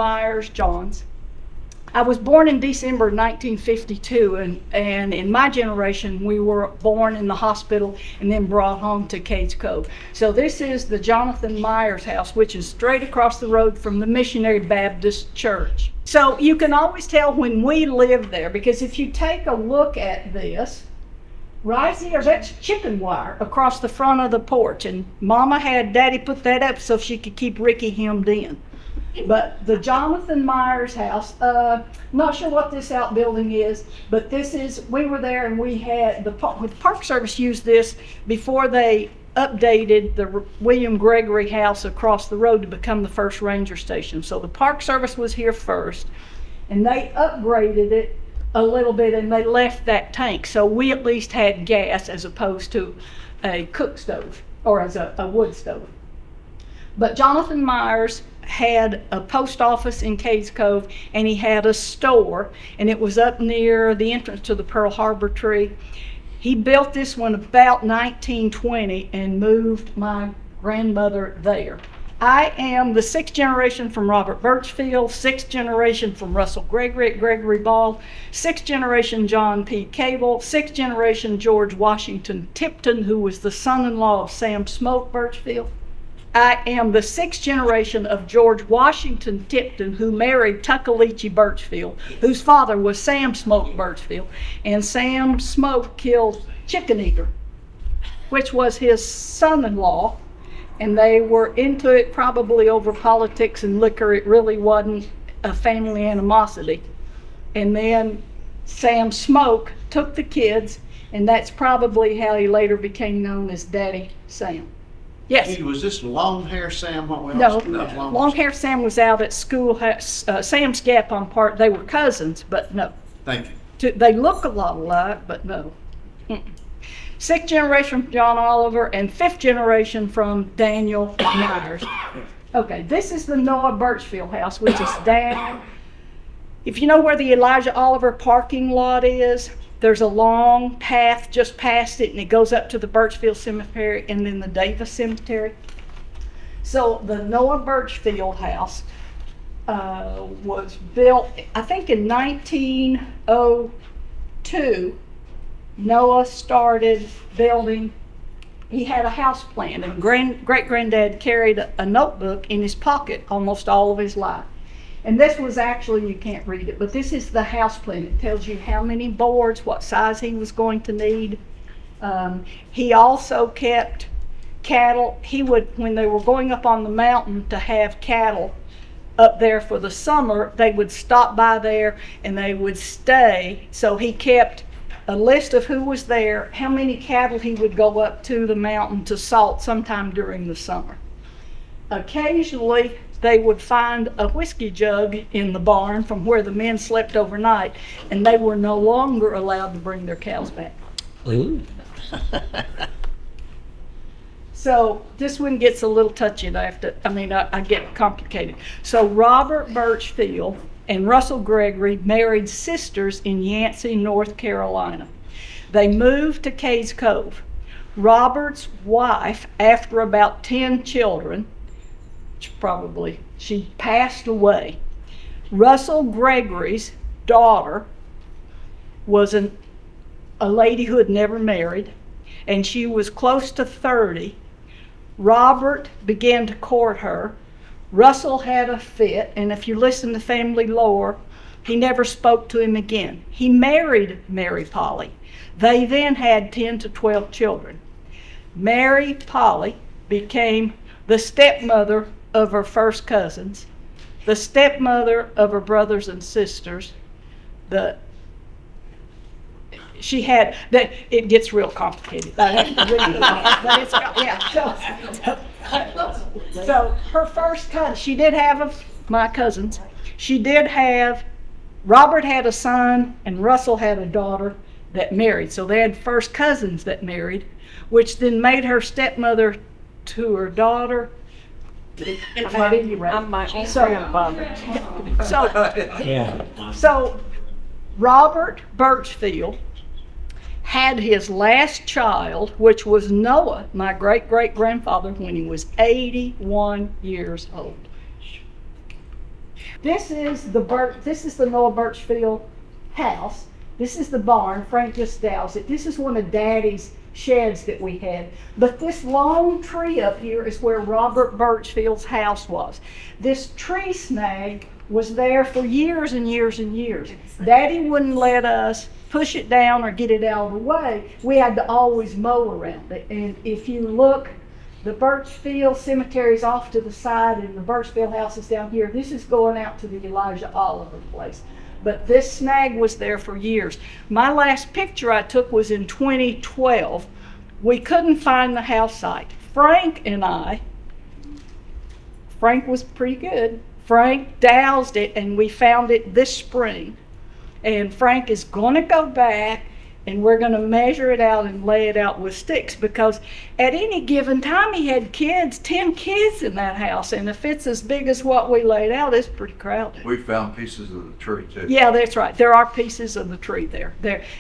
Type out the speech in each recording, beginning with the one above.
Myers Johns. I was born in December 1952, and in my generation, we were born in the hospital and then brought home to Cades Cove. So this is the Jonathan Myers house, which is straight across the road from the Missionary Baptist Church. So you can always tell when we lived there, because if you take a look at this, right here, that's chicken wire across the front of the porch, and Mama had Daddy put that up so she could keep Ricky hemmed in. But the Jonathan Myers house, not sure what this outbuilding is, but this is, we were there and we had, the Park Service used this before they updated the William Gregory house across the road to become the first ranger station. So the Park Service was here first, and they upgraded it a little bit and they left that tank. So we at least had gas as opposed to a cook stove or as a wood stove. But Jonathan Myers had a post office in Cades Cove, and he had a store, and it was up near the entrance to the Pearl Harbor tree. He built this one about 1920 and moved my grandmother there. I am the sixth generation from Robert Burchfield, sixth generation from Russell Gregory at Gregory Ball, sixth generation John P. Cable, sixth generation George Washington Tipton, who was the son-in-law of Sam Smoke Burchfield. I am the sixth generation of George Washington Tipton, who married Tuckaleechee Burchfield, whose father was Sam Smoke Burchfield. And Sam Smoke killed Chicken Eater, which was his son-in-law. And they were into it probably over politics and liquor. It really wasn't a family animosity. And then Sam Smoke took the kids, and that's probably how he later became known as Daddy Sam. Yes. Hey, was this long hair Sam? No, long hair Sam was out at school. Sam's Gap on part. They were cousins, but no. Thank you. They look a lot alike, but no. Sixth generation from John Oliver and fifth generation from Daniel Myers. Okay, this is the Noah Burchfield house, which is down. If you know where the Elijah Oliver parking lot is, there's a long path just past it, and it goes up to the Burchfield Cemetery and then the Davis Cemetery. So the Noah Burchfield house was built, I think in 1902. Noah started building. He had a house plan, and great-granddad carried a notebook in his pocket almost all of his life. And this was actually, you can't read it, but this is the house plan. It tells you how many boards, what size he was going to need. He also kept cattle. He would, when they were going up on the mountain to have cattle up there for the summer, they would stop by there and they would stay. So he kept a list of who was there, how many cattle he would go up to the mountain to salt sometime during the summer. Occasionally, they would find a whiskey jug in the barn from where the men slept overnight, and they were no longer allowed to bring their cows back. Ooh. So this one gets a little touchy. I get complicated. So Robert Burchfield and Russell Gregory married sisters in Yancey, North Carolina. They moved to Cades Cove. Robert's wife, after about 10 children, she passed away. Russell Gregory's daughter was a lady who had never married, and she was close to 30. Robert began to court her. Russell had a fit, and if you listen to family lore, he never spoke to him again. He married Mary Polly. They then had 10 to 12 children. Mary Polly became the stepmother of her first cousins, the stepmother of her brothers and sisters. It gets real complicated. I have to read it, so her first cousin, she did have my cousins. Robert had a son and Russell had a daughter that married. So they had first cousins that married, which then made her stepmother to her daughter. I'm my own grandfather. So Robert Burchfield had his last child, which was Noah, my great-great-grandfather, when he was 81 years old. This is the Noah Burchfield house. This is the barn. Frank just doused it. This is one of Daddy's sheds that we had. But this long tree up here is where Robert Burchfield's house was. This tree snag was there for years and years and years. Daddy wouldn't let us push it down or get it out of the way. We had to always mow around it. And if you look, the Burchfield cemetery is off to the side and the Burchfield house is down here. This is going out to the Elijah Oliver place. But this snag was there for years. My last picture I took was in 2012. We couldn't find the house site. Frank was pretty good. Frank doused it and we found it this spring. And Frank is going to go back and we're going to measure it out and lay it out with sticks, because at any given time he had 10 kids in that house, and if it's as big as what we laid out, it's pretty crowded. We found pieces of the tree too. Yeah, that's right. There are pieces of the tree there.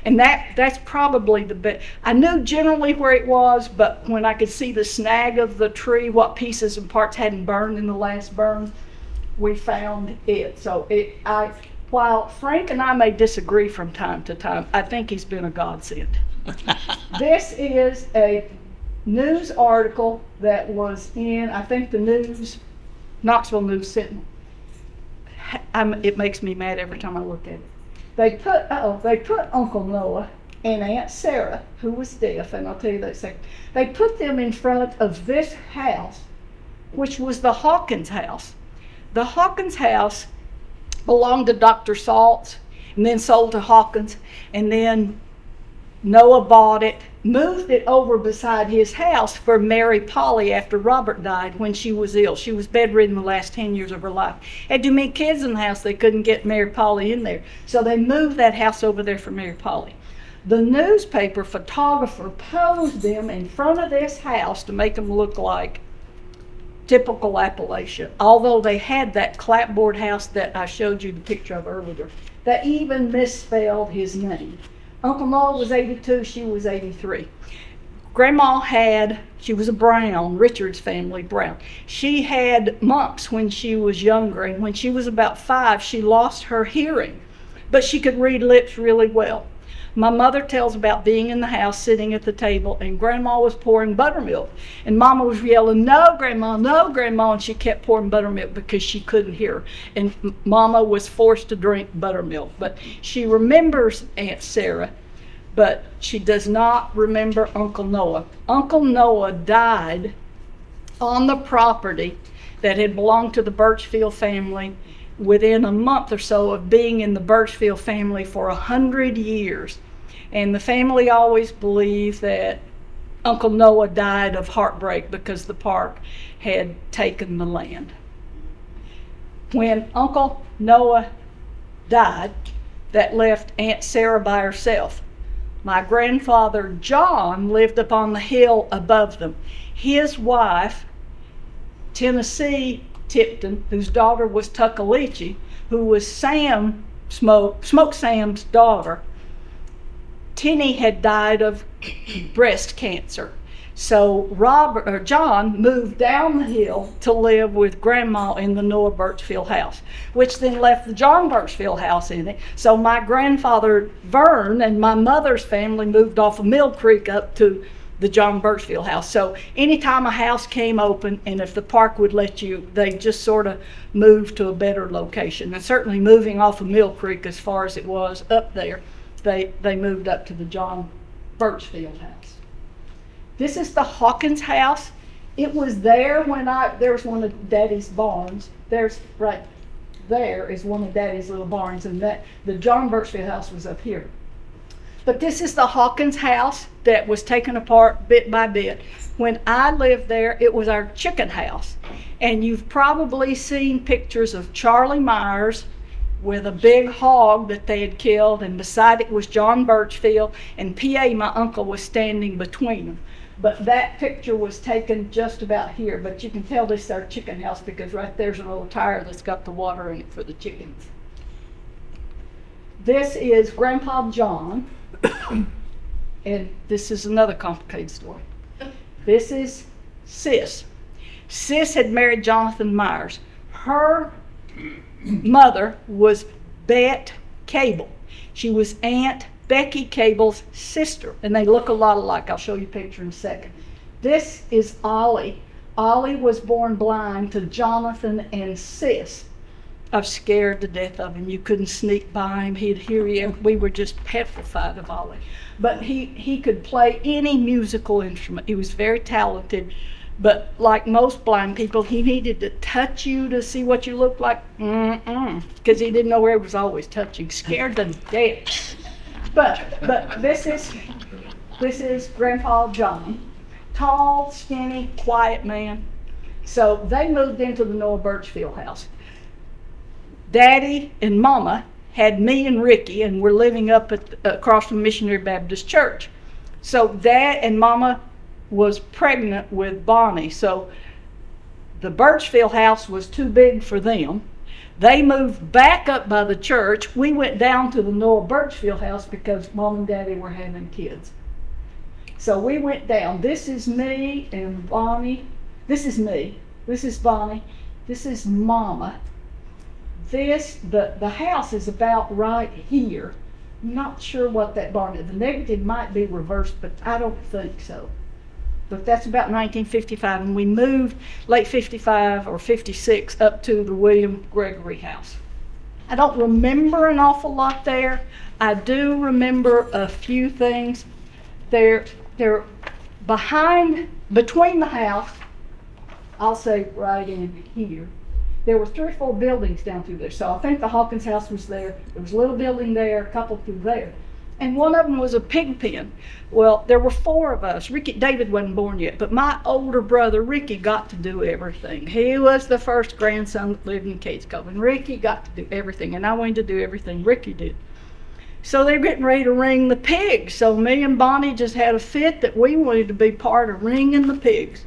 And that's probably the best. I knew generally where it was, but when I could see the snag of the tree, what pieces and parts hadn't burned in the last burn, we found it. So while Frank and I may disagree from time to time, I think he's been a godsend. This is a news article that was in, I think, the Knoxville News Sentinel. It makes me mad every time I look at it. They put Uncle Noah and Aunt Sarah, who was deaf, and I'll tell you that in a second. They put them in front of this house, which was the Hawkins house. The Hawkins house belonged to Dr. Saltz and then sold to Hawkins, and then Noah bought it, moved it over beside his house for Mary Polly after Robert died when she was ill. She was bedridden the last 10 years of her life. Had too many kids in the house, they couldn't get Mary Polly in there. So they moved that house over there for Mary Polly. The newspaper photographer posed them in front of this house to make them look like typical Appalachia, although they had that clapboard house that I showed you the picture of earlier. They even misspelled his name. Uncle Noah was 82, she was 83. Grandma she was a Brown, Richard's family Brown. She had mumps when she was younger, and when she was about 5, she lost her hearing, but she could read lips really well. My mother tells about being in the house sitting at the table, and Grandma was pouring buttermilk, and Mama was yelling, "No, Grandma, no, Grandma," and she kept pouring buttermilk because she couldn't hear, and Mama was forced to drink buttermilk. But she remembers Aunt Sarah, but she does not remember Uncle Noah. Uncle Noah died on the property that had belonged to the Burchfield family within a month or so of being in the Burchfield family for 100 years. And the family always believed that Uncle Noah died of heartbreak because the park had taken the land. When Uncle Noah died, that left Aunt Sarah by herself. My grandfather John lived up on the hill above them. His wife, Tennessee Tipton, whose daughter was Tuckaleechee, who was Smoke Sam's daughter, Tenny had died of breast cancer. So John moved down the hill to live with Grandma in the Noah Burchfield house, which then left the John Burchfield house in it. So my grandfather Vern and my mother's family moved off of Mill Creek up to the John Burchfield house. So anytime a house came open, and if the park would let you, they just sort of moved to a better location. And certainly moving off of Mill Creek as far as it was up there, they moved up to the John Burchfield house. This is the Hawkins house. It was there when there's one of Daddy's barns. Right there is one of Daddy's little barns, and the John Burchfield house was up here. But this is the Hawkins house that was taken apart bit by bit. When I lived there, it was our chicken house. And you've probably seen pictures of Charlie Myers with a big hog that they had killed, and beside it was John Burchfield, and P.A., my uncle, was standing between them. But that picture was taken just about here, but you can tell this is our chicken house because right there's an old tire that's got the water in it for the chickens. This is Grandpa John. And this is another complicated story. This is Sis. Sis had married Jonathan Myers. Her mother was Bet Cable. She was Aunt Becky Cable's sister, and they look a lot alike. I'll show you a picture in a second. This is Ollie. Ollie was born blind to Jonathan and Sis. I was scared to death of him. You couldn't sneak by him. He'd hear you. We were just petrified of Ollie. But he could play any musical instrument. He was very talented. But like most blind people, he needed to touch you to see what you looked like. Because he didn't know where he was always touching. Scared to death. But this is Grandpa John. Tall, skinny, quiet man. So they moved into the Noah Burchfield house. Daddy and Mama had me and Ricky, and we're living up across from Missionary Baptist Church. So Dad and Mama was pregnant with Bonnie. So the Burchfield house was too big for them. They moved back up by the church. We went down to the Noah Burchfield house because Mom and Daddy were having kids. So we went down. This is me and Bonnie. This is me. This is Bonnie. This is Mama. The house is about right here. I'm not sure what that barn is. The negative might be reversed, but I don't think so. But that's about 1955, and we moved late 55 or 56 up to the William Gregory house. I don't remember an awful lot there. I do remember a few things. They're between the house, I'll say right in here, there were 3 or 4 buildings down through there. So I think the Hawkins house was there. There was a little building there, a couple through there. And one of them was a pig pen. Well, there were 4 of us. David wasn't born yet, but my older brother, Ricky, got to do everything. He was the first grandson that lived in Cades Cove, and Ricky got to do everything, and I wanted to do everything Ricky did. So they were getting ready to ring the pigs. So me and Bonnie just had a fit that we wanted to be part of ringing the pigs.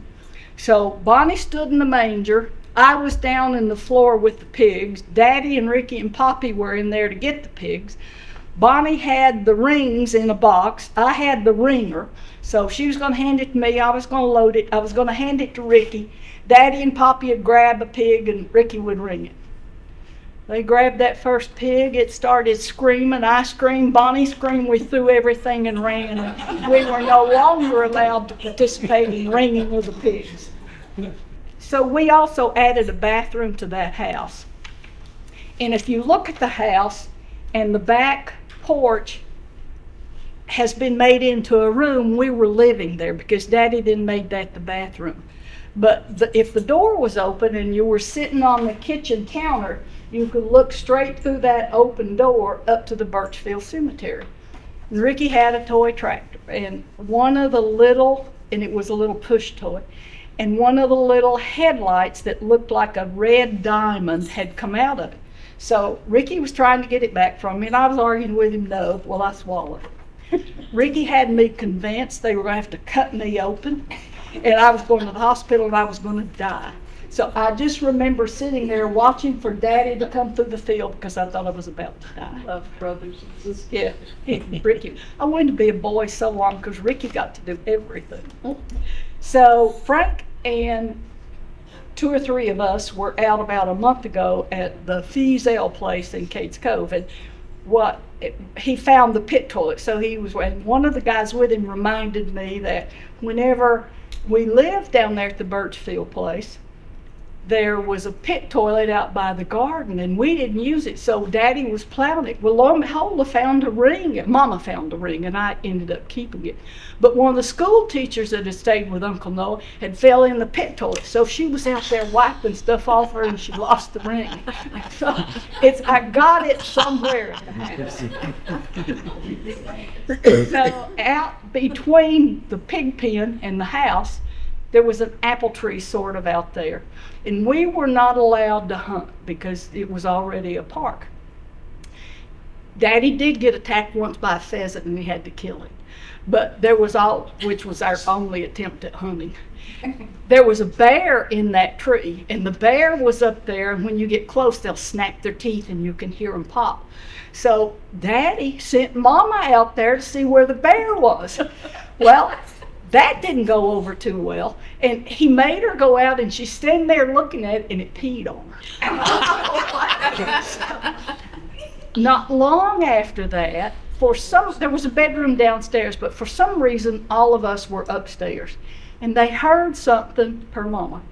So Bonnie stood in the manger. I was down in the floor with the pigs. Daddy and Ricky and Poppy were in there to get the pigs. Bonnie had the rings in a box. I had the ringer. So she was going to hand it to me. I was going to load it. I was going to hand it to Ricky. Daddy and Poppy would grab a pig and Ricky would ring it. They grabbed that first pig. It started screaming. I screamed. Bonnie screamed. We threw everything and ran. And we were no longer allowed to participate in ringing of the pigs. So we also added a bathroom to that house. And if you look at the house, and the back porch has been made into a room, we were living there because Daddy didn't make that the bathroom. But if the door was open and you were sitting on the kitchen counter, you could look straight through that open door up to the Burchfield Cemetery. And Ricky had a toy tractor, and it was a little push toy, and one of the little headlights that looked like a red diamond had come out of it. So Ricky was trying to get it back from me, and I was arguing with him, no. Well, I swallowed it. Ricky had me convinced they were going to have to cut me open, and I was going to the hospital, and I was going to die. So I just remember sitting there watching for Daddy to come through the field because I thought I was about to die. Love brothers and sisters. Yeah, Ricky. I wanted to be a boy so long because Ricky got to do everything. So Frank and 2 or 3 of us were out about a month ago at the Fiesel place in Cades Cove, and he found the pit toilet. So and one of the guys with him reminded me that whenever we lived down there at the Burchfield place, there was a pit toilet out by the garden, and we didn't use it, so Daddy was plowing it. Well, lo and behold, I found a ring. Mama found a ring, and I ended up keeping it. But one of the school teachers that had stayed with Uncle Noah had fell in the pit toilet, so she was out there wiping stuff off her, and she lost the ring. So I got it somewhere in the house. So out between the pig pen and the house, there was an apple tree sort of out there. And we were not allowed to hunt because it was already a park. Daddy did get attacked once by a pheasant and he had to kill it. But which was our only attempt at hunting. There was a bear in that tree, and the bear was up there, and when you get close, they'll snap their teeth and you can hear them pop. So Daddy sent Mama out there to see where the bear was. Well, that didn't go over too well, and he made her go out, and she's standing there looking at it, and it peed on her. Not long after that, there was a bedroom downstairs, but for some reason, all of us were upstairs. And they heard something, per mama.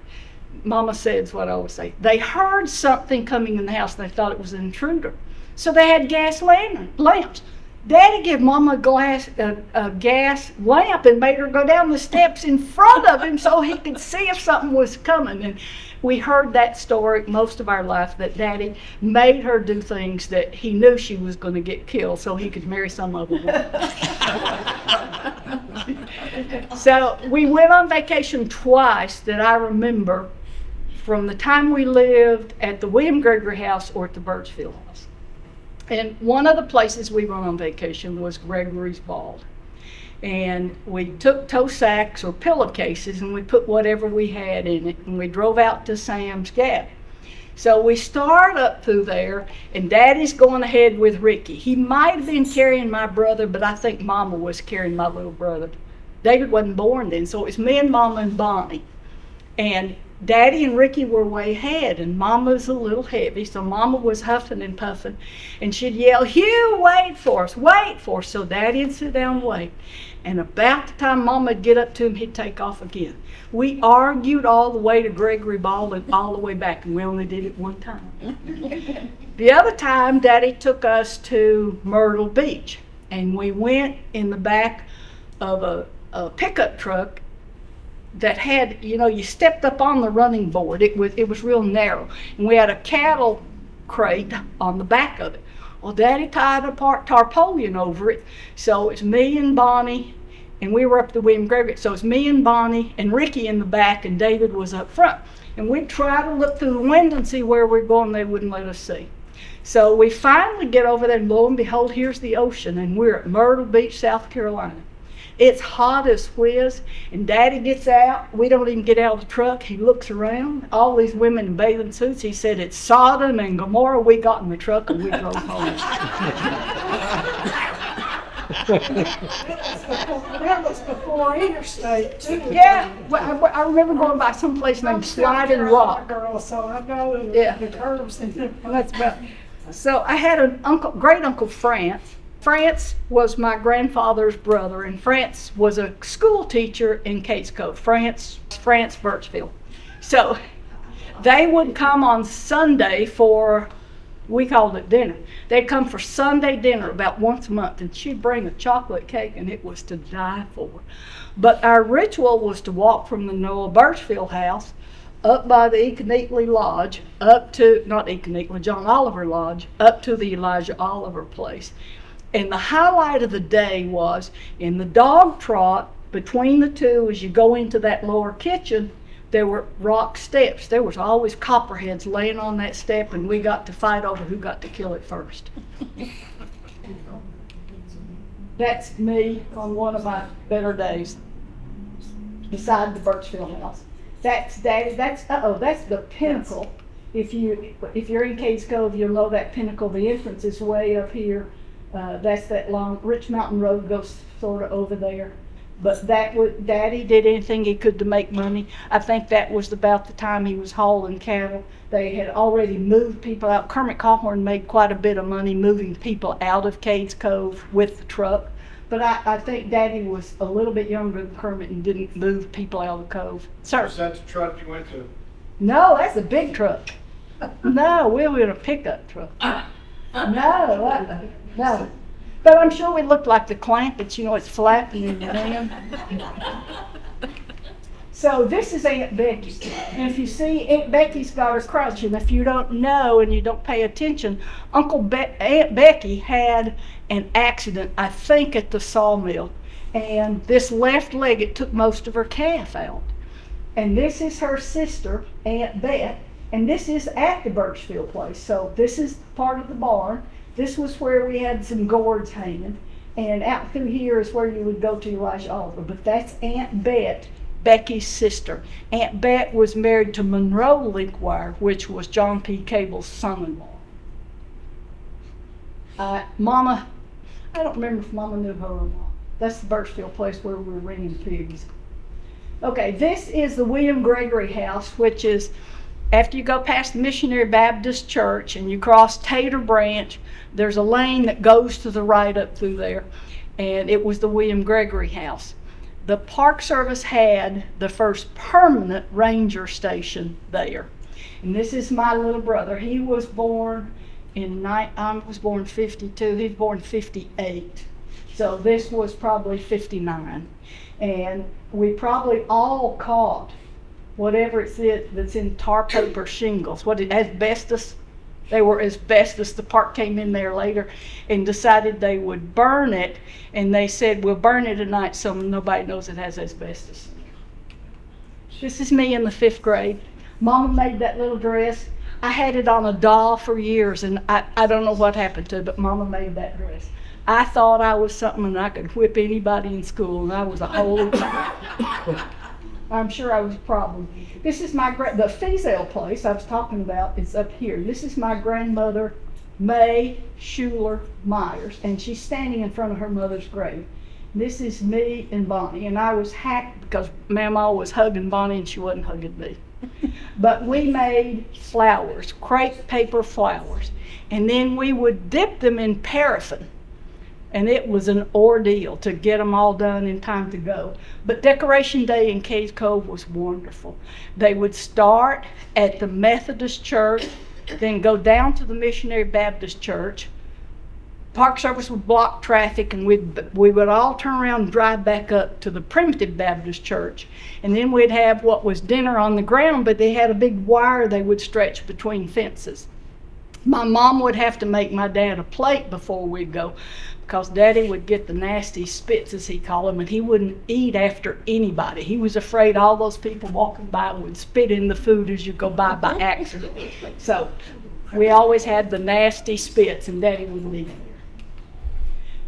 Mama says what I always say. They heard something coming in the house. They thought it was an intruder. So they had gas lamps. Daddy gave Mama a gas lamp and made her go down the steps in front of him so he could see if something was coming. And we heard that story most of our life, that Daddy made her do things that he knew she was going to get killed so he could marry some other woman. So we went on vacation twice that I remember, from the time we lived at the William Gregory house or at the Burchfield house. And one of the places we went on vacation was Gregory's Bald. And we took tow sacks or pillowcases and we put whatever we had in it, and we drove out to Sam's Gap. So we start up through there, and Daddy's going ahead with Ricky. He might have been carrying my brother, but I think Mama was carrying my little brother. David wasn't born then, so it was me and Mama and Bonnie. And Daddy and Ricky were way ahead, and Mama's a little heavy, so Mama was huffing and puffing, and she'd yell, "Hugh, wait for us, wait for us." So Daddy'd sit down and wait. And about the time Mama'd get up to him, he'd take off again. We argued all the way to Gregory Ball and all the way back, and we only did it one time. The other time, Daddy took us to Myrtle Beach, and we went in the back of a pickup truck that had, you stepped up on the running board. It was real narrow, and we had a cattle crate on the back of it. Well, Daddy tied a tarpaulin over it, so it's me and Bonnie, and we were up the William Gregory. So it's me and Bonnie and Ricky in the back, and David was up front. And we tried to look through the window and see where we're going. They wouldn't let us see. So we finally get over there, and lo and behold, here's the ocean, and we're at Myrtle Beach, South Carolina. It's hot as whiz, and Daddy gets out. We don't even get out of the truck. He looks around, all these women in bathing suits. He said, "It's Sodom and Gomorrah." We got in the truck and we drove home. That was before interstate too. Yeah, well, I remember going by some place named Sliding Rock. Girl, so I know the curves and the. That's about. So I had an great uncle France. France was my grandfather's brother, and France was a school teacher in Cades Cove. France Burchfield. So they would come on Sunday for, we called it dinner. They'd come for Sunday dinner about once a month, and she'd bring a chocolate cake, and it was to die for. But our ritual was to walk from the Noah Burchfield house up by the Econeatley Lodge, John Oliver Lodge, up to the Elijah Oliver place. And the highlight of the day was in the dog trot between the two, as you go into that lower kitchen, there were rock steps. There was always copperheads laying on that step, and we got to fight over who got to kill it first. That's me on one of my better days, beside the Burchfield house. That's Daddy. That's the pinnacle. If you're in Cades Cove, you'll know that pinnacle. The entrance is way up here. That's that long Rich Mountain Road goes sort of over there. But Daddy did anything he could to make money. I think that was about the time he was hauling cattle. They had already moved people out. Kermit Cawhorn made quite a bit of money moving people out of Cades Cove with the truck. But I think Daddy was a little bit younger than Kermit and didn't move people out of the cove. Sir? Was that the truck you went to? No, that's a big truck. No, we were in a pickup truck. No. But I'm sure we looked like the Clampets, it's flapping in the wind. So this is Aunt Becky. And if you see, Aunt Becky's got her crutch, and if you don't know and you don't pay attention, Aunt Becky had an accident, I think, at the sawmill. And this left leg, it took most of her calf out. And this is her sister, Aunt Bet, and this is at the Burchfield place. So this is part of the barn. This was where we had some gourds hanging, and out through here is where you would go to Elijah Oliver. But that's Aunt Bet, Becky's sister. Aunt Bet was married to Monroe Linkwire, which was John P. Cable's son-in-law. Mama, I don't remember if Mama knew her or not. That's the Burchfield place where we were ringing pigs. Okay, this is the William Gregory house, which is After you go past the Missionary Baptist Church and you cross Tater Branch, there's a lane that goes to the right up through there, and it was the William Gregory house. The Park Service had the first permanent ranger station there. And this is my little brother. He was born I was born 52, he was born 58. So this was probably 59. And we probably all caught whatever it's that's in tar paper shingles. Asbestos? They were asbestos. The park came in there later and decided they would burn it. And they said, we'll burn it tonight so nobody knows it has asbestos. This is me in the 5th grade. Mama made that little dress. I had it on a doll for years, and I don't know what happened to it, but Mama made that dress. I thought I was something and I could whip anybody in school, and I was a whole I'm sure I was a problem. This is the Fiesel place I was talking about is up here. This is my grandmother, May Schuler Myers, and she's standing in front of her mother's grave. This is me and Bonnie, and I was hacked because Mama was hugging Bonnie and she wasn't hugging me. But we made flowers, crepe paper flowers, and then we would dip them in paraffin. And it was an ordeal to get them all done in time to go. But Decoration Day in Cades Cove was wonderful. They would start at the Methodist Church, then go down to the Missionary Baptist Church. Park Service would block traffic, and we would all turn around and drive back up to the Primitive Baptist Church. And then we'd have what was dinner on the ground, but they had a big wire they would stretch between fences. My mom would have to make my dad a plate before we'd go, because Daddy would get the nasty spits, as he called them, and he wouldn't eat after anybody. He was afraid all those people walking by would spit in the food as you go by accident. So we always had the nasty spits, and Daddy wouldn't eat.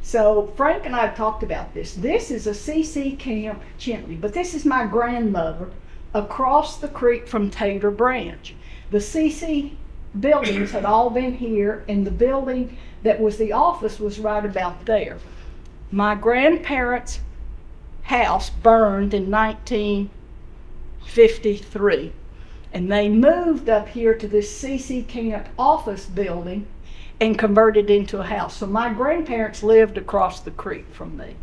So Frank and I have talked about this. This is a CC camp chimney, but this is my grandmother across the creek from Tater Branch. The CC buildings had all been here, and the building that was the office was right about there. My grandparents' house burned in 1953, and they moved up here to this CC camp office building and converted into a house. So my grandparents lived across the creek from me.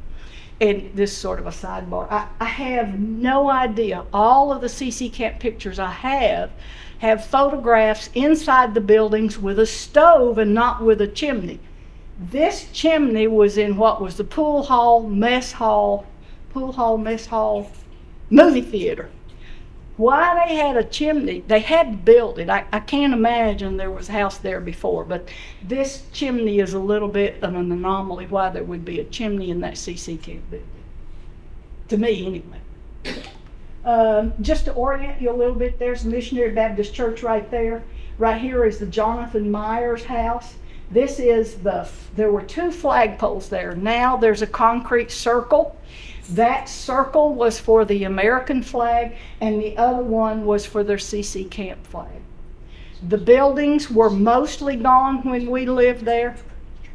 And this is sort of a sidebar. I have no idea. All of the CC camp pictures I have photographs inside the buildings with a stove and not with a chimney. This chimney was in what was the pool hall, mess hall, movie theater. Why they had a chimney, they had to build it. I can't imagine there was a house there before, but this chimney is a little bit of an anomaly why there would be a chimney in that CC camp building. To me, anyway. Just to orient you a little bit, there's the Missionary Baptist Church right there. Right here is the Jonathan Myers house. This is there were 2 flagpoles there. Now there's a concrete circle. That circle was for the American flag, and the other one was for their CC camp flag. The buildings were mostly gone when we lived there.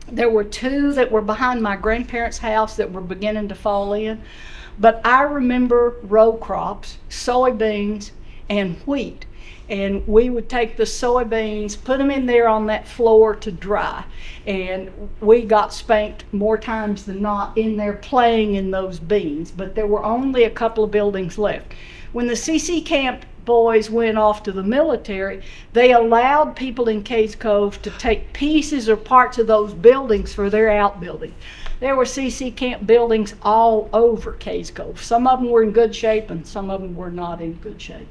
There were 2 that were behind my grandparents' house that were beginning to fall in. But I remember row crops, soybeans, and wheat. And we would take the soybeans, put them in there on that floor to dry. And we got spanked more times than not in there playing in those beans. But there were only a couple of buildings left. When the CC camp boys went off to the military, they allowed people in Cades Cove to take pieces or parts of those buildings for their outbuilding. There were CC camp buildings all over Cades Cove. Some of them were in good shape and some of them were not in good shape.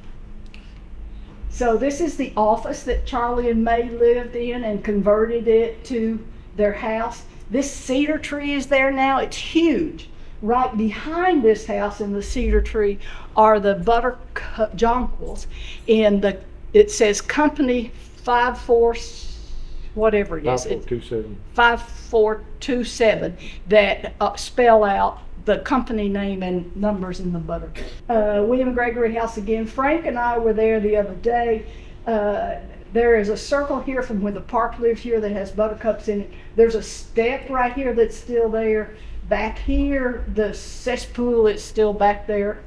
So this is the office that Charlie and May lived in and converted it to their house. This cedar tree is there now. It's huge. Right behind this house in the cedar tree are the buttercup jonquils. And it says company 54, whatever it is. 5427. 5427 that spell out the company name and numbers in the buttercup. William Gregory house again. Frank and I were there the other day. There is a circle here from where the park lives here that has buttercups in it. There's a step right here that's still there. Back here, the cesspool is still back there.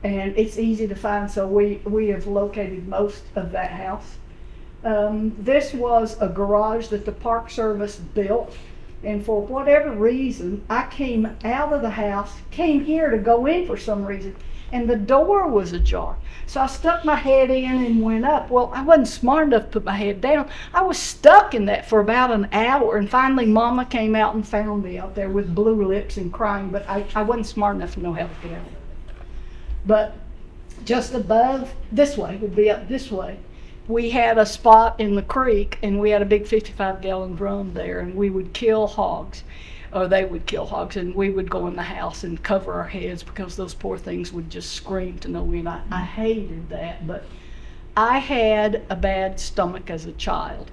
and it's easy to find, so we have located most of that house. This was a garage that the Park Service built, and for whatever reason, I came out of the house, came here to go in for some reason, and the door was ajar. So I stuck my head in and went up. Well, I wasn't smart enough to put my head down. I was stuck in that for about an hour, and finally Mama came out and found me out there with blue lips and crying, but I wasn't smart enough to know how to get out. But just above, this way, would be up this way, we had a spot in the creek, and we had a big 55-gallon drum there, and we would kill hogs, or they would kill hogs, and we would go in the house and cover our heads because those poor things would just scream to no end. I hated that, but I had a bad stomach as a child,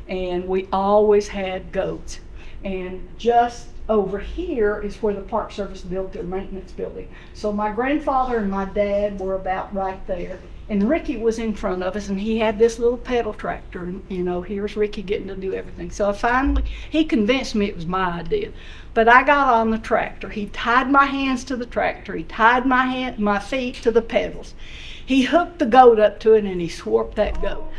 and we always had goats. And just over here is where the Park Service built their maintenance building. So my grandfather and my dad were about right there. And Ricky was in front of us, and he had this little pedal tractor, and here's Ricky getting to do everything. So he convinced me it was my idea. But I got on the tractor. He tied my hands to the tractor. He tied my feet to the pedals. He hooked the goat up to it, and he swarped that goat.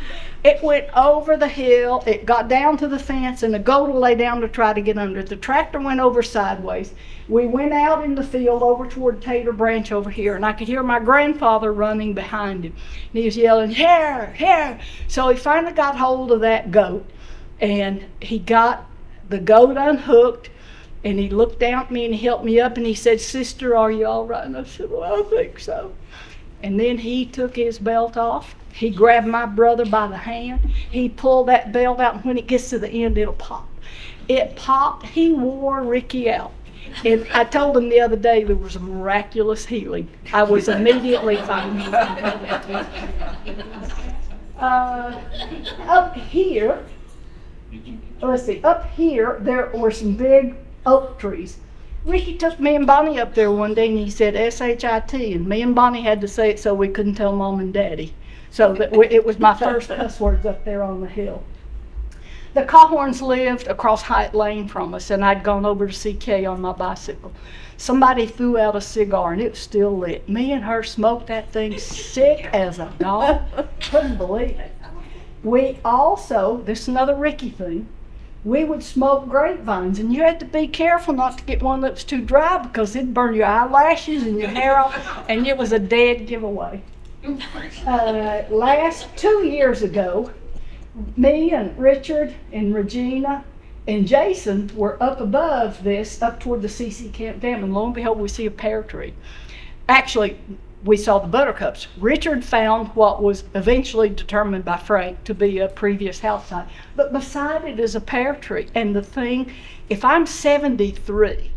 It went over the hill, it got down to the fence, and the goat lay down to try to get under it. The tractor went over sideways. We went out in the field over toward Tater Branch over here, and I could hear my grandfather running behind him. And he was yelling, "Here, here!" So he finally got hold of that goat, and he got the goat unhooked, and he looked down at me and he helped me up, and he said, "Sister, are you all right?" And I said, "Well, I think so." And then he took his belt off. He grabbed my brother by the hand. He pulled that belt out, and when it gets to the end, it'll pop. It popped. He wore Ricky out. And I told him the other day there was a miraculous healing. I was immediately fine. Up here, let's see, up here there were some big oak trees. Ricky took me and Bonnie up there one day, and he said S-H-I-T, and me and Bonnie had to say it so we couldn't tell Mom and Daddy. So it was my first cuss words up there on the hill. The Cawhorns lived across Height Lane from us, and I'd gone over to see Kay on my bicycle. Somebody threw out a cigar, and it was still lit. Me and her smoked that thing sick as a dog. Couldn't believe it. We also, this is another Ricky thing, we would smoke grapevines, and you had to be careful not to get one that was too dry because it'd burn your eyelashes and your hair off, and it was a dead giveaway. Last 2 years ago, me and Richard and Regina and Jason were up above this, up toward the CC Camp Dam, and lo and behold, we see a pear tree. Actually, we saw the buttercups. Richard found what was eventually determined by Frank to be a previous house site, but beside it is a pear tree. And the thing, if I'm 73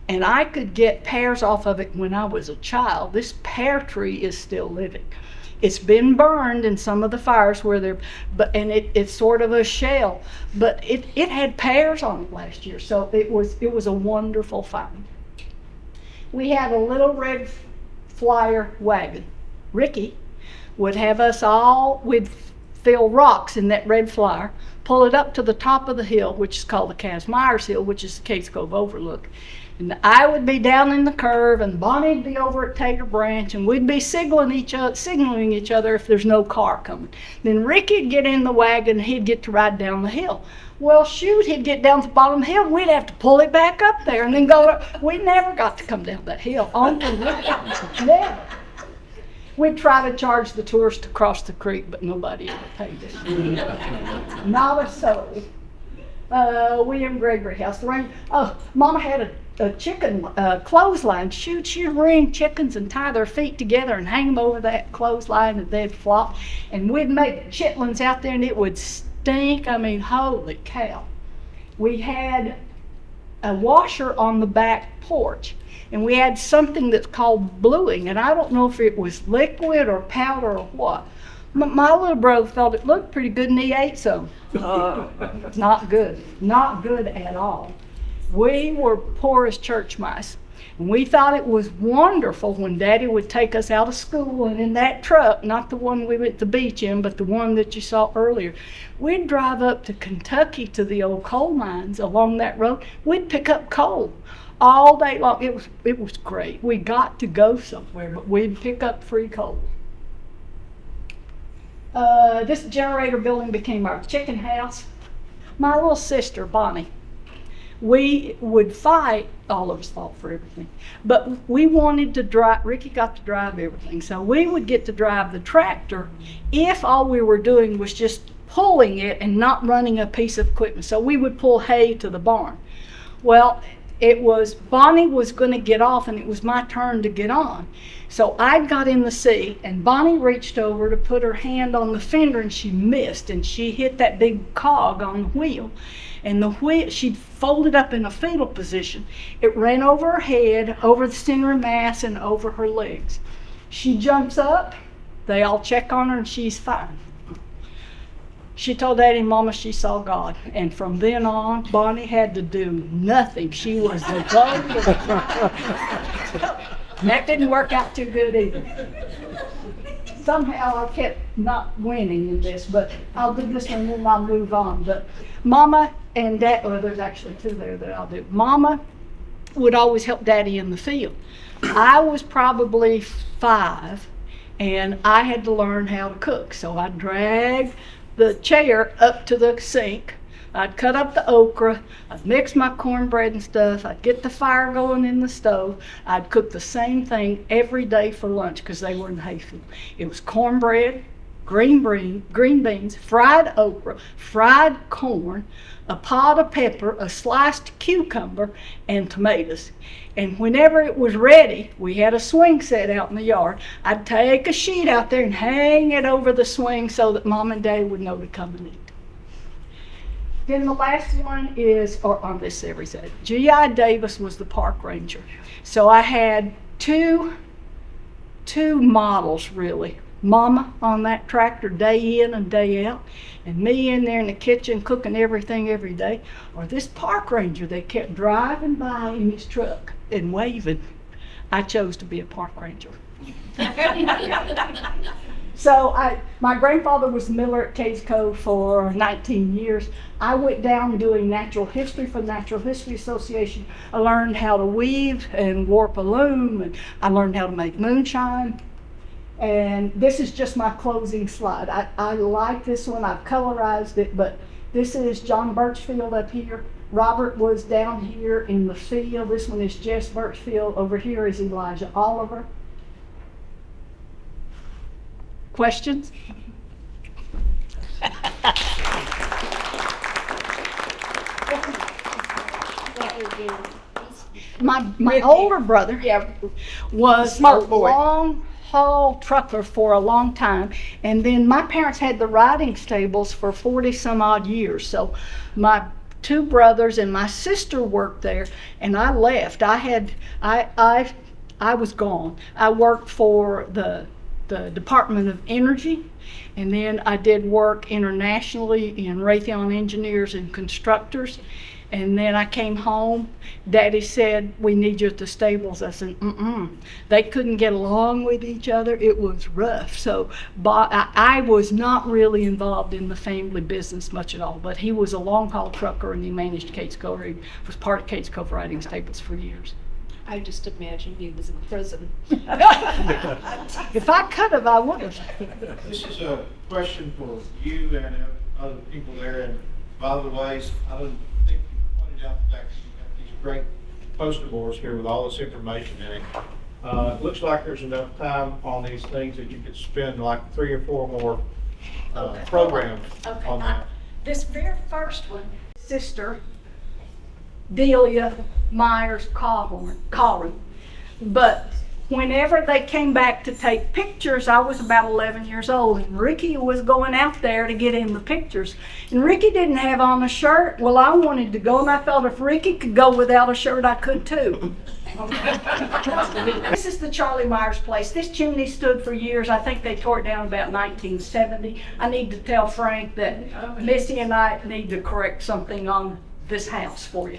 and I could get pears off of it when I was a child, this pear tree is still living. It's been burned in some of the fires where and it's sort of a shell, but it had pears on it last year, so it was a wonderful find. We had a little red flyer wagon. Ricky would have us all, we'd fill rocks in that red flyer, pull it up to the top of the hill, which is called the Cades Myers Hill, which is the Cades Cove overlook. And I would be down in the curve, and Bonnie'd be over at Tater Branch, and we'd be signaling each other if there's no car coming. Then Ricky'd get in the wagon, and he'd get to ride down the hill. Well, shoot, he'd get down to the bottom of the hill, and we'd have to pull it back up there and then go up. We never got to come down that hill. Never. We'd try to charge the tourists to cross the creek, but nobody ever paid us. Not a soul. William Gregory house. Mama had a chicken clothesline. She'd wring chickens and tie their feet together and hang them over that clothesline, and they'd flop. And we'd make chitlins out there, and it would stink. I mean, holy cow. We had a washer on the back porch, and we had something that's called bluing, and I don't know if it was liquid or powder or what. My little brother thought it looked pretty good, and he ate some. Not good at all. We were poor as church mice. And we thought it was wonderful when Daddy would take us out of school and in that truck, not the one we went to the beach in, but the one that you saw earlier, we'd drive up to Kentucky to the old coal mines along that road. We'd pick up coal all day long. It was great. We got to go somewhere, but we'd pick up free coal. This generator building became our chicken house. My little sister, Bonnie, we would fight, all of us fought for everything, but we wanted to drive, Ricky got to drive everything, so we would get to drive the tractor if all we were doing was just pulling it and not running a piece of equipment. So we would pull hay to the barn. Well, Bonnie was going to get off and it was my turn to get on. So I got in the seat and Bonnie reached over to put her hand on the fender and she missed and she hit that big cog on the wheel. And the wheel, she'd folded up in a fetal position. It ran over her head, over the center of mass, and over her legs. She jumps up, they all check on her and she's fine. She told Daddy and Mama she saw God, and from then on, Bonnie had to do nothing. She was the God. That didn't work out too good either. Somehow I kept not winning in this, but I'll do this one and then I'll move on. But Mama and Dad, well, there's actually two there that I'll do. Mama would always help Daddy in the field. I was probably 5, and I had to learn how to cook, so I dragged the chair up to the sink. I'd cut up the okra, I'd mix my cornbread and stuff, I'd get the fire going in the stove, I'd cook the same thing every day for lunch because they were in Hayfield. It was cornbread, green beans, fried okra, fried corn, a pot of pepper, a sliced cucumber, and tomatoes. And whenever it was ready, we had a swing set out in the yard. I'd take a sheet out there and hang it over the swing so that Mom and Dad would know to come and eat. Then the last one is, or on this every day, G.I. Davis was the park ranger. So I had two models really. Mama on that tractor day in and day out, and me in there in the kitchen cooking everything every day, or this park ranger that kept driving by in his truck and waving. I chose to be a park ranger. So my grandfather was the miller at Cades Cove for 19 years. I went down doing natural history for the Natural History Association. I learned how to weave and warp a loom, and I learned how to make moonshine. And this is just my closing slide. I like this one, I've colorized it, but this is John Burchfield up here. Robert was down here in the field. This one is Jess Burchfield. Over here is Elijah Oliver. Questions? My older brother was Smart a boy. long haul trucker for a long time, and then my parents had the riding stables for 40 some odd years. So my 2 brothers and my sister worked there, and I left. I was gone. I worked for the Department of Energy, and then I did work internationally in Raytheon engineers and constructors. And then I came home. Daddy said, "We need you at the stables." I said, They couldn't get along with each other. It was rough. So I was not really involved in the family business much at all. But he was a long haul trucker and he managed Cades Cove. He was part of Cades Cove riding stables for years. I just imagined he was in prison. If I could have, I would have. This is a question for you and other people there. And by the way, I don't think you pointed out the fact that you got these great poster boards here with all this information in it. It looks like there's enough time on these things that you could spend like 3 or 4 more programs on that. This very first one, sister Delia Myers Johns. But whenever they came back to take pictures, I was about 11 years old, and Ricky was going out there to get in the pictures. And Ricky didn't have on a shirt. Well, I wanted to go, and I thought if Ricky could go without a shirt, I could too. This is the Charlie Myers place. This chimney stood for years. I think they tore it down about 1970. I need to tell Frank that Missy and I need to correct something on this house for you.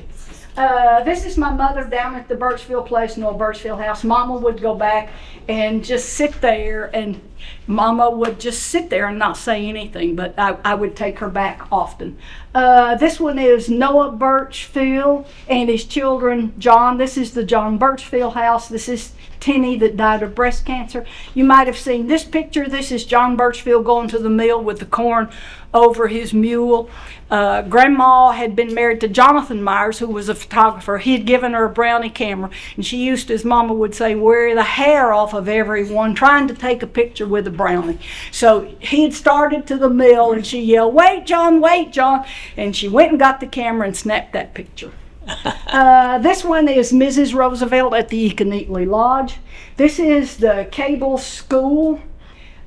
This is my mother down at the Burchfield place, no Burchfield house. Mama would go back and just sit there, and Mama would just sit there and not say anything, but I would take her back often. This one is Noah Burchfield and his children, John. This is the John Burchfield house. This is Tinny that died of breast cancer. You might have seen this picture. This is John Burchfield going to the mill with the corn over his mule. Grandma had been married to Jonathan Myers, who was a photographer. He had given her a brownie camera, and she used to, as Mama would say, wear the hair off of everyone trying to take a picture with a brownie. So he had started to the mill, and she yelled, wait, John, and she went and got the camera and snapped that picture. This one is Mrs. Roosevelt at the Econetely Lodge. This is the cable school.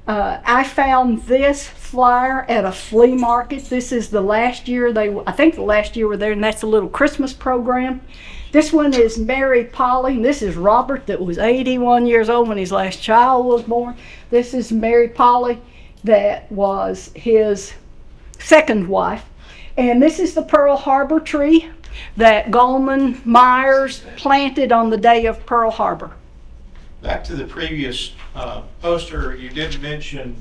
I found this flyer at a flea market. This is the last year I think the last year we're there, and that's a little Christmas program. This one is Mary Polly, and this is Robert that was 81 years old when his last child was born. This is Mary Polly that was his second wife. And this is the Pearl Harbor tree that Goldman Myers planted on the day of Pearl Harbor. Back to the previous poster, you did mention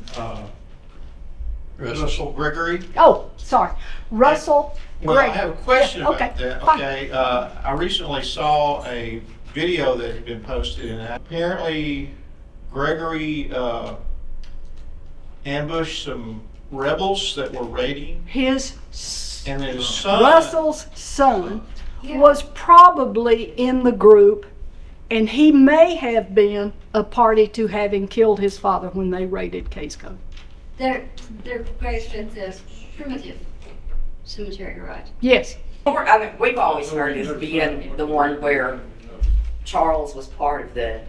Russell Gregory. Oh, sorry. Russell Well, I Gregory. have a question Yeah, about okay, that. fine. Okay, I recently saw a video that had been posted, and apparently Gregory ambushed some rebels that were raiding, His and his son. Russell's son was probably in the group, and he may have been a party to having killed his father when they raided Cades Cove. Their gravestone says primitive cemetery, right? Yes. I mean, we've always heard it being the one where Charles was part of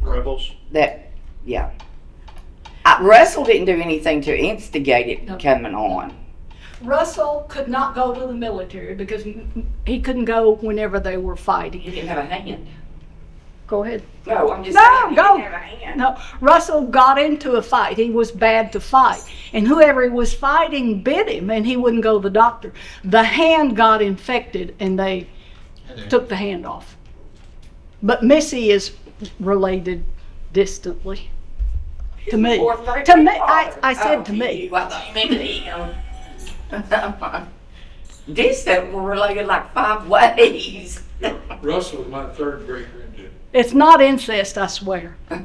Rebels. yeah. Russell didn't do anything to instigate it coming on. Russell could not go to the military because he couldn't go whenever they were He fighting. didn't have a hand. Go ahead. No, I'm just No, saying he go. didn't have a hand. No, Russell got into a fight. He was bad to fight. And whoever he was fighting bit him, and he wouldn't go to the doctor. The hand got infected, and they took the hand off. But Missy is related distantly to me. To me, I said to me. I thought you meant to him. Distant, we're related like 5 ways. Russell was my third great granddad. It's not incest, I swear. A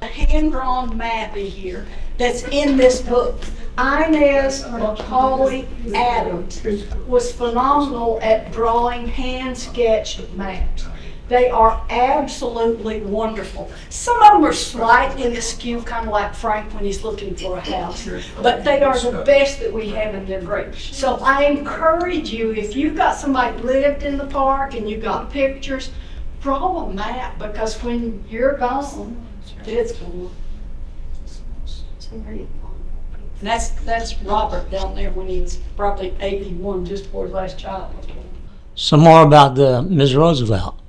hand-drawn mappy here that's in this book. Inez Macaulay Adams was phenomenal at drawing hand-sketched maps. They are absolutely wonderful. Some of them are slightly askew, kind of like Frank when he's looking for a house, but they are the best that we have, and they're great. So I encourage you, if you've got somebody lived in the park and you've got pictures, draw a map, because when you're gone, it's gone. And that's Robert down there when he was probably 81, just before his last child was born. Some more about the Ms. Roosevelt.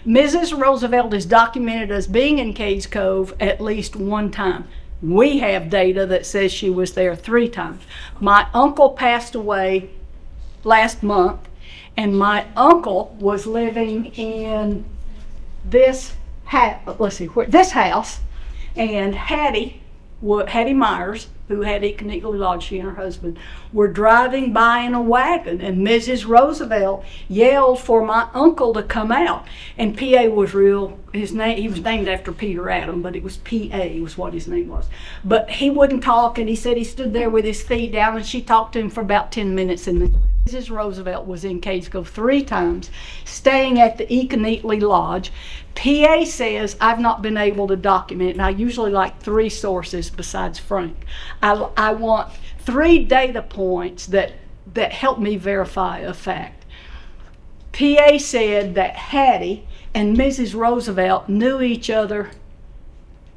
Mrs. Roosevelt is documented as being in Cades Cove at least one time. We have data that says she was there 3 times. My uncle passed away last month, and my uncle was living in this this house, and Hattie Myers, who had Econetely Lodge, she and her husband, were driving by in a wagon, and Mrs. Roosevelt yelled for my uncle to come out. And P.A. was he was named after Peter Adam, but it was P.A. was what his name was. But he wouldn't talk, and he said he stood there with his feet down, and she talked to him for about 10 minutes, and then Mrs. Roosevelt was in Cades Cove 3 times, staying at the Econetely Lodge. PA says I've not been able to document it, and I usually like 3 sources besides Frank. I want 3 data points that help me verify a fact. PA said that Hattie and Mrs. Roosevelt knew each other,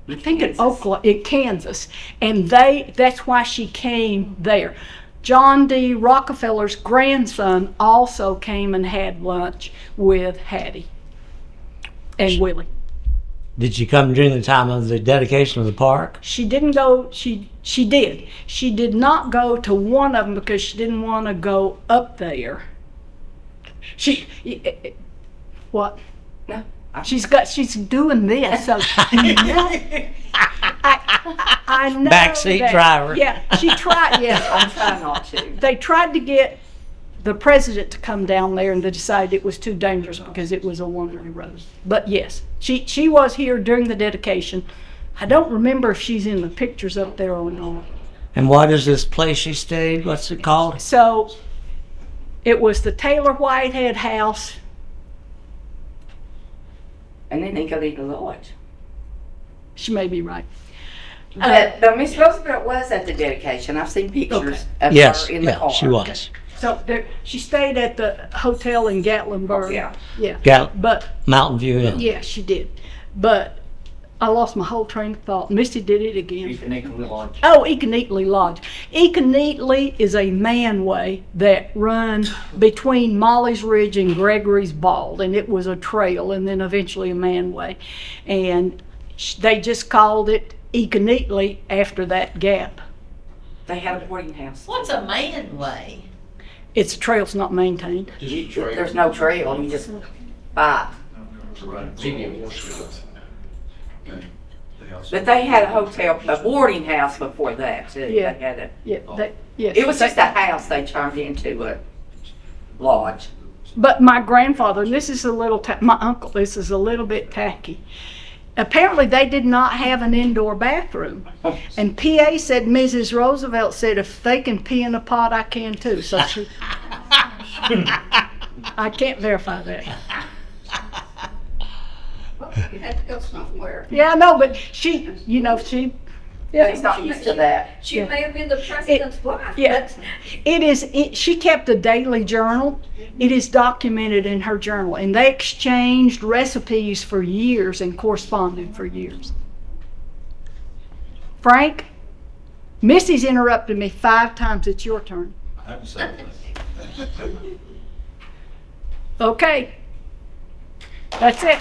I think in Kansas, and that's why she came there. John D. Rockefeller's grandson also came and had lunch with Hattie and Willie. Did she come during the time of the dedication of the park? She didn't go, she did. She did not go to one of them because she didn't want to go up there. What? No. She's doing this, so. I know Backseat that- driver. Yeah, she tried, yes. I'm trying not to. They tried to get the president to come down there and they decided it was too dangerous because it was a one-way road. But yes, she was here during the dedication. I don't remember if she's in the pictures up there or not. And what is this place she stayed? What's it called? So it was the Taylor Whitehead house. And then they go to the lodge. She may be right. But Miss Roosevelt was at the dedication. I've seen pictures of Yes, her in the car. she was. So she stayed at the hotel in Gatlinburg. Yeah. Yeah. Got But Mountain View Inn. yeah, she did. But I lost my whole train of thought. Missy did it again. Oh, Econetely Lodge. Econetely is a manway that runs between Molly's Ridge and Gregory's Bald, and it was a trail and then eventually a manway. And they just called it Econetely after that gap. They had a boarding house. What's a man way? It's a trail, it's not maintained. There's no trail. You just buy. But they had a hotel, a boarding house before that too. Yeah. They had Yeah, yes. it was just a house they turned into a lodge. But my grandfather, and this is a little, my uncle, this is a little bit tacky. Apparently, they did not have an indoor bathroom. And PA said, Mrs. Roosevelt said, if they can pee in a pot, I can too. So she, I can't verify that. You had to go somewhere. Yeah, I know, but she, He's not used to that. She may have been the president's wife. Yeah, she kept a daily journal. It is documented in her journal, and they exchanged recipes for years and corresponded for years. Frank, Missy's interrupted me 5 times. It's your turn. I have to say that. Okay. That's it.